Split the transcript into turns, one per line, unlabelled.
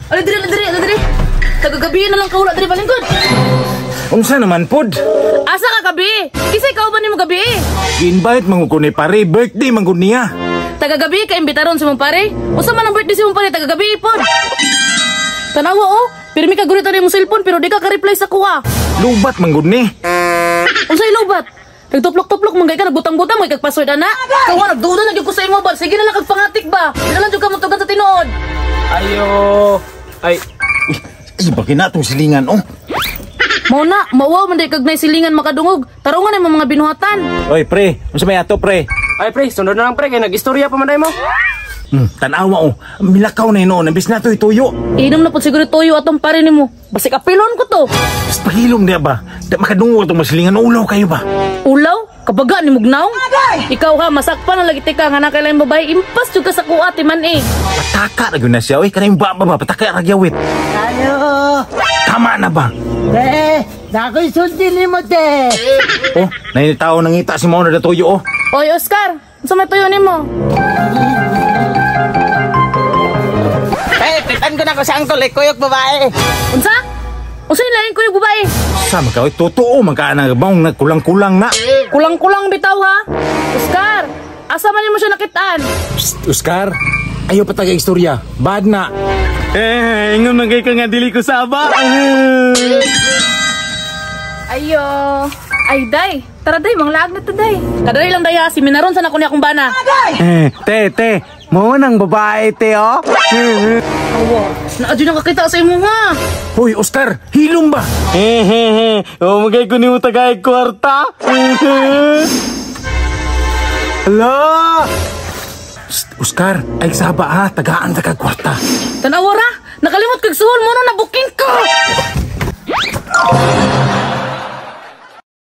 Ali diri. Tagagabi na lang kaula diri balingkod.
Unsa naman pod?
Asa ka gabi? Kisay ka ba nimo gabi?
Invite manguko ni pare, birthday manggod niya.
Tagagabi ka imbitaron sa mong pare? Usa man ang birthday sa mong pare tagagabi pod. Tanawa oh, pirmi ka gurita ni mo cellphone pero di ka ka-reply sa kuha.
Lubat manggod ni.
Unsay lubat? Nagtuplok-tuplok manggay ka nagbutang-butang may kagpasoy ana. Kawa nagduda na gyud ko sa imo ba? Sige na lang kagpangatik ba? Dala jud ka motugan sa tinuod.
Ayo. Ay bakit na itong silingan, oh?
Mao na, mauwaw man di kag nay silingan makadungog. Tarungan ay mga binuhatan.
Oy, pre. Unsa may ato, pre?
Ay, pre, sunod na lang, pre. Kaya nag-istorya pa man mo.
Tanawa, oh. Milakaw na yun, nabis na ito ituyo.
Inom na po siguro tuyo atong pare nimo. Basik apilon ko to.
Basta pahilom niya ba? Da makadungog itong masilingan, ulaw kayo ba?
Ulaw? Kabaga ni Mugnaw? Ikaw ha, masakpan ang lagi tika nga na kailang babae. Impas juga sa kuati man eh.
Pataka na yun na siya, oy. Kanayong baba ba? Pataka ragyawit.
Ayo.
Tama na ba?
Te, nako'y sundin ni mo, te.
Oh, nainitaw nangita si Mauna na tuyo, oh.
Oy, Oscar, sa may tuyo nimo?
Titan ko na ko sa angkol, kuyok babae.
Unsa? Unsa yung lain ko yung babae?
Sama ka, oy. Totoo, magkaana bang nagkulang-kulang na.
Kulang-kulang bitaw ha? Oscar, asa man mo siya nakitaan?
Psst, Oscar, ayaw pa taga-istorya. Bad na. Ingon magay ka nga dili ko saba.
Ayo. Ay, day. Tara, day. Mga laag na to, day. Kadali lang, day, ha. Si Minaron, sana ko niya akong bana.
Te. Mo nang babae, te, oh.
Awa. Naadyo nang kakita sa imo, ha.
Hoy, Oscar, hilom ba? Magay ko ni mo tagay kwarta. Hala! Psst, Oscar, ay saba ha. Tagaan ta kag kwarta.
Tanawara, nakalimot kag suhol mo no na booking ko.